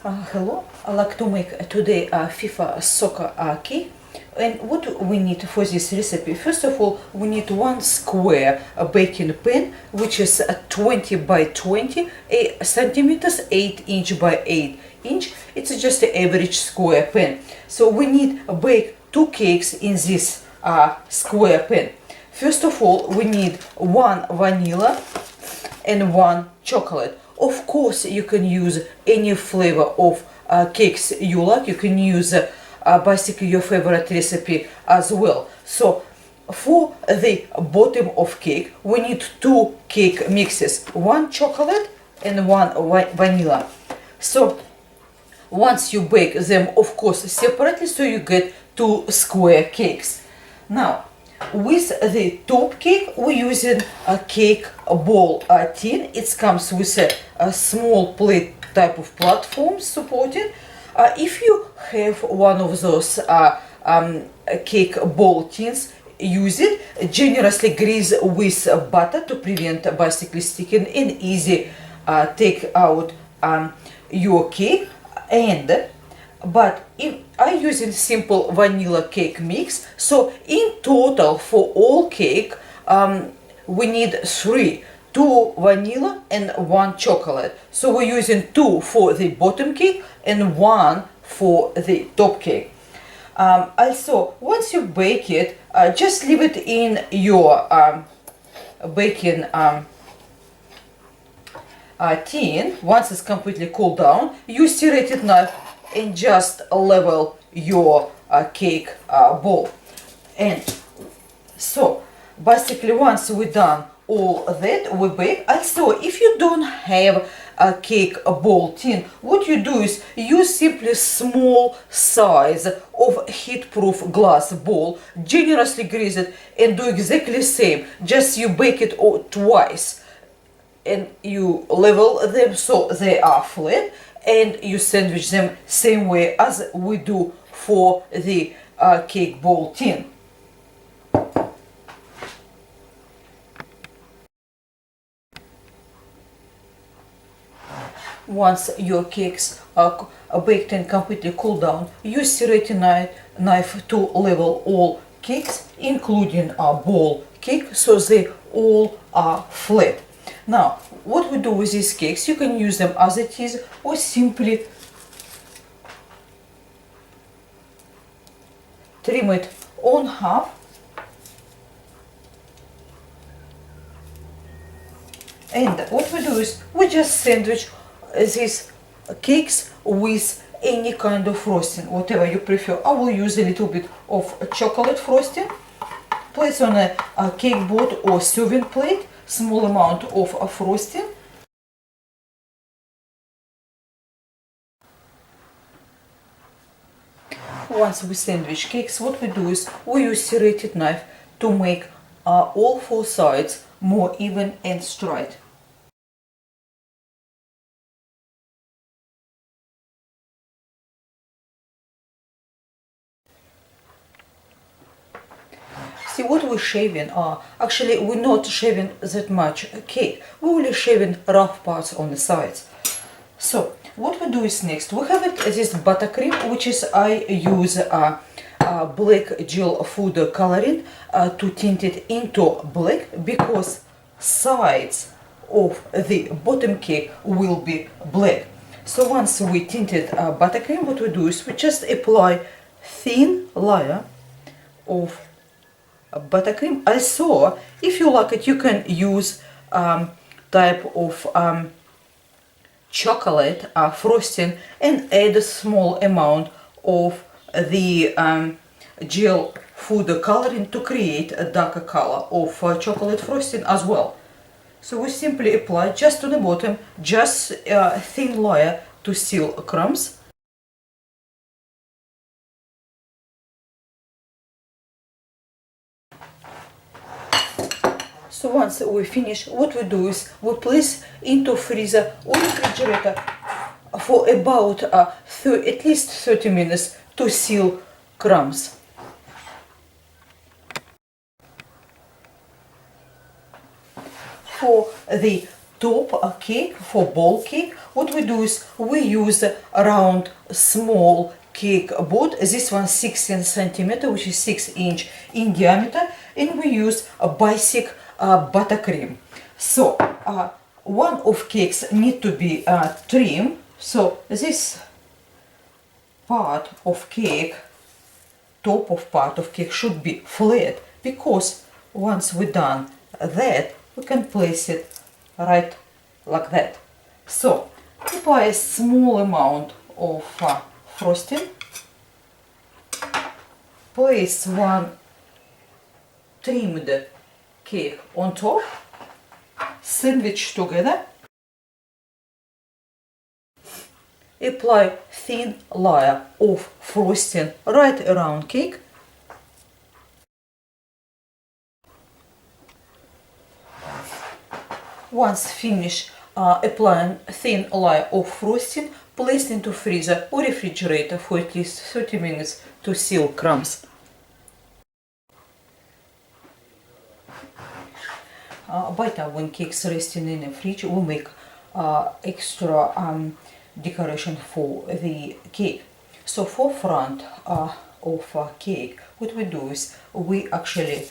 Hello, I'd like to make today a FIFA soccer cake. And what we need for this recipe? First of all, we need one square baking pan, which is 20 by 20 centimeters, 8" by 8". It's just an average square pan. So we need to bake two cakes in this square pan. First of all, we need one vanilla and one chocolate. Of course, you can use any flavor of cakes you like. You can use basically your favorite recipe as well. So for the bottom of cake, we need two cake mixes, one chocolate and one vanilla. So once you bake them, of course, separately, so you get two square cakes. Now, with the top cake, we're using a cake bowl tin. It comes with a small plate type of platform supported. If you have one of those cake bowl tins, use it. Generously grease with butter to prevent basically sticking, and easy take out your cake. But if I'm using simple vanilla cake mix, so in total for all cake we need two vanilla and one chocolate. So we're using two for the bottom cake and one for the top cake. Also, once you bake it, just leave it in your baking tin. Once it's completely cooled down, use serrated knife and just level your cake bowl. And so basically once we're done all that, we bake. Also, if you don't have a cake bowl tin, what you do is use simply small size of heat-proof glass bowl, generously grease it, and do exactly the same. Just you bake it twice, and you level them so they are flat, and you sandwich them same way as we do for the cake bowl tin. Once your cakes are baked and completely cooled down, use serrated knife to level all cakes, including a bowl cake, so they all are flat. Now, what we do with these cakes, you can use them as it is, or simply trim it on half. And what we do is we just sandwich these cakes with any kind of frosting, whatever you prefer. I will use a little bit of chocolate frosting. Place on a cake board or serving plate, small amount of frosting. Once we sandwich cakes, what we do is we use serrated knife to make all four sides more even and straight. See what we're shaving actually we're not shaving that much cake, we're only shaving rough parts on the sides. So what we do is next, we have this buttercream, which is I use black gel food coloring to tint it into black, because sides of the bottom cake will be black. So once we tinted buttercream, what we do is we just apply thin layer of buttercream. Also, if you like it, you can use type of chocolate frosting and add a small amount of the gel food coloring to create a darker color of chocolate frosting as well. So we simply apply just on the bottom, just a thin layer to seal crumbs. So once we finish, what we do is we place into freezer or refrigerator for about at least 30 minutes to seal crumbs. For the top cake, for ball cake, what we do is we use a round small cake board. This one 16 centimeter, which is 6 inch in diameter, and we use a basic buttercream. So one of cakes need to be trimmed. So this part of cake, top of part of cake should be flat, because once we're done that, we can place it right like that. So apply a small amount of frosting, place one trimmed cake on top, sandwich together, apply thin layer of frosting right around cake. Once finished applying thin layer of frosting, place into freezer or refrigerator for at least 30 minutes to seal crumbs. By the time when cakes resting in the fridge, we make extra decoration for the cake. So for front of cake, what we do is we actually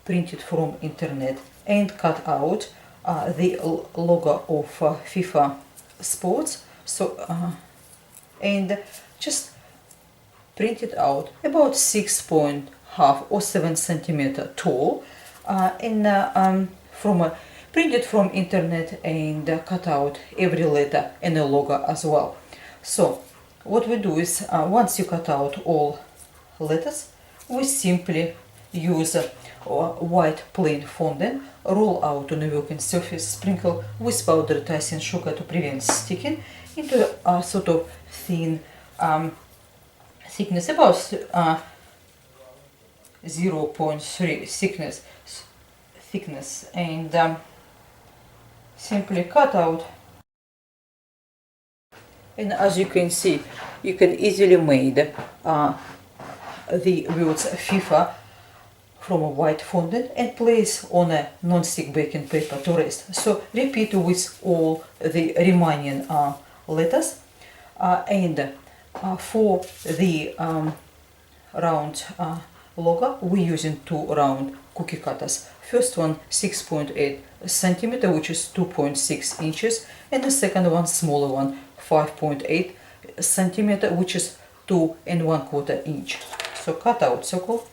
print it from internet and cut out the logo of FIFA sports. So and just print it out about 6.5 or 7 centimeter tall, and print it from internet and cut out every letter and the logo as well. So what we do is once you cut out all letters, we simply use white plain fondant, roll out on a working surface, sprinkle with powdered icing sugar to prevent sticking into a sort of thin thickness, about 0.3 thickness, and simply cut out. And as you can see, you can easily make the words FIFA from a white fondant and place on a non-stick baking paper to rest. So repeat with all the remaining letters, and for the round logo, we're using two round cookie cutters. First one 6.8 centimeter, which is 2.6 inches, and the second one, smaller one, 5.8 centimeter, which is 2¼ inch. So cut out circle,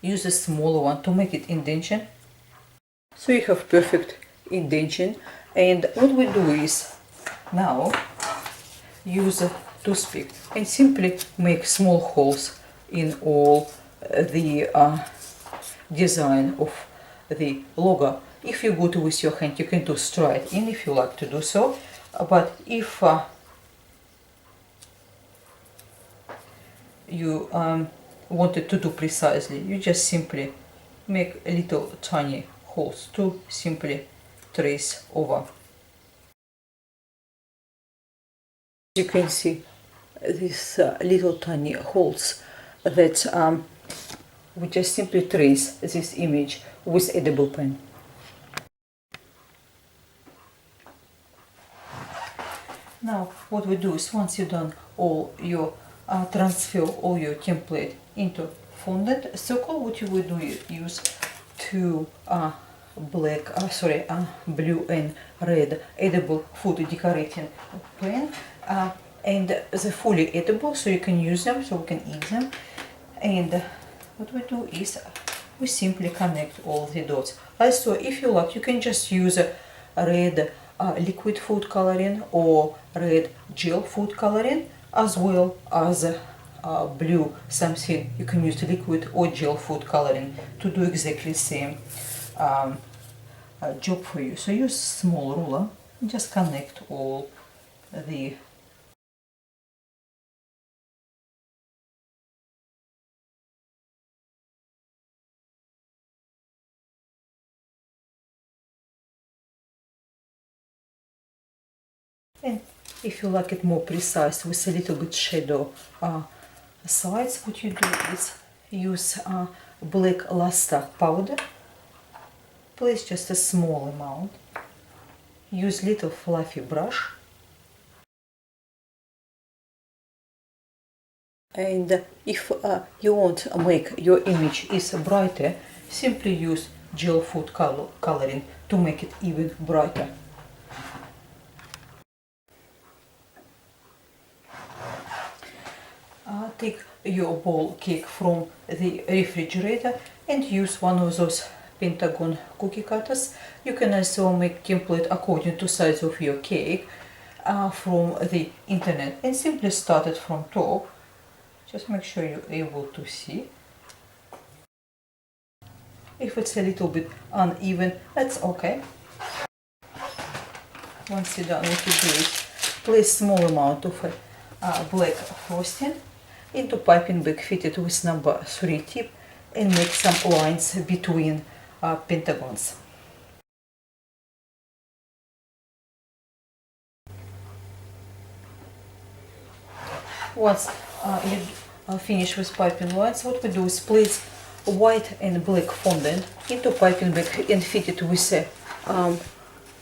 use a smaller one to make it indentation. So you have perfect indentation, and what we do is now use a toothpick and simply make small holes in all the design of the logo. If you're good with your hand, you can do straight in if you like to do so, but if you wanted to do precisely, you just simply make little tiny holes to simply trace over. You can see these little tiny holes that we just simply trace this image with edible pen. Now what we do is once you've done all your transfer all your template into fondant circle, what you will do is use two blue and red edible food decorating pen, and they're fully edible, so you can use them, so we can eat them. And what we do is we simply connect all the dots. Also, if you like, you can just use a red liquid food coloring or red gel food coloring, as well as blue something. You can use liquid or gel food coloring to do exactly the same job for you. So use small ruler and just connect all the and if you like it more precise with a little bit shadow sides, what you do is use black luster powder. Place just a small amount use little fluffy brush. And if you want to make your image is brighter, simply use gel food coloring to make it even brighter. Take your bowl cake from the refrigerator and use one of those pentagon cookie cutters. You can also make template according to size of your cake from the internet, and simply start it from top. Just make sure you're able to see. If it's a little bit uneven, that's okay. Once you're done, what you do is place small amount of black frosting into piping bag fitted with number 3 tip and make some lines between pentagons. Once you finish with piping lines, what we do is place white and black fondant into piping bag and fit it with a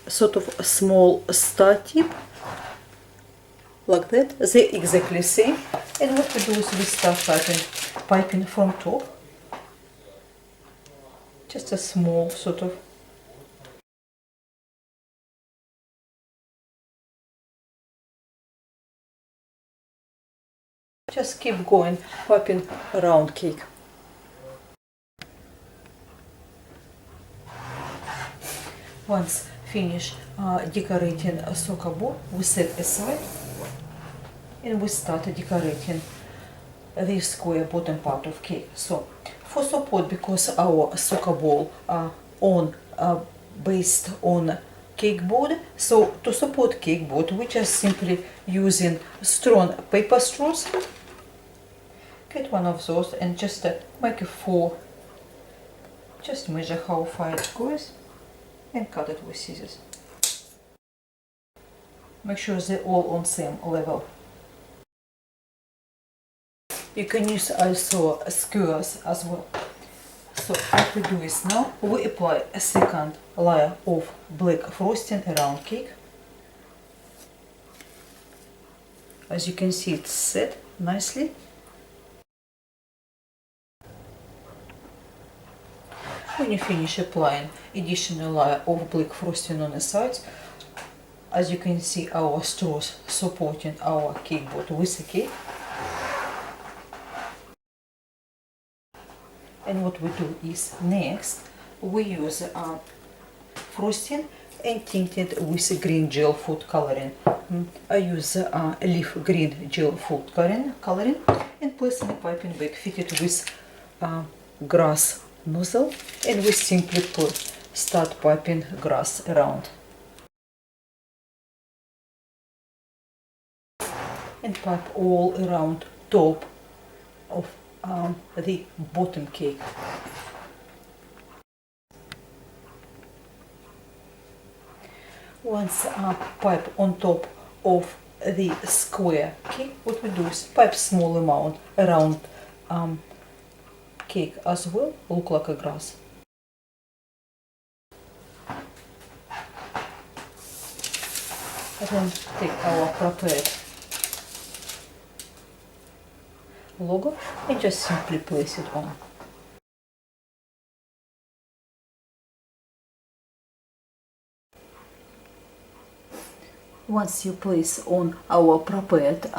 sort of a small star tip, like that. They're exactly the same. And what we do is we start piping from top. Just a small sort of. Just keep going, piping around cake. Once finish decorating a soccer ball, we set aside and we start decorating the square bottom part of cake. So for support, because our soccer ball are based on cake board, so to support cake board we just simply using strong paper straws. Get one of those and just make a 4. Just measure how far it goes and cut it with scissors. Make sure they're all on same level. You can use also skewers as well. So what we do is now we apply a second layer of black frosting around cake. As you can see, it's set nicely. When you finish applying additional layer of black frosting on the sides, as you can see, our straws supporting our cake board with the cake. And what we do is next we use frosting and tint it with green gel food coloring. I use leaf green gel food coloring and place in a piping bag fitted with grass nozzle, and we simply start piping grass around and pipe all around top of the bottom cake. Once pipe on top of the square cake, what we do is pipe small amount around cake as well, look like a grass. And then take our prepared logo and just simply place it on. Once you place on our prepared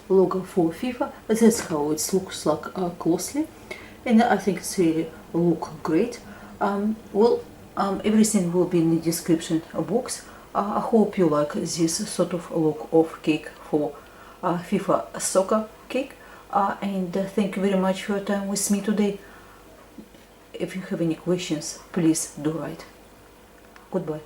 logo for FIFA, that's how it looks like closely, and I think it's really look great. Everything will be in the description box. I hope you like this sort of look of cake for FIFA soccer cake. And thank you very much for your time with me today. If you have any questions, please do write. Goodbye.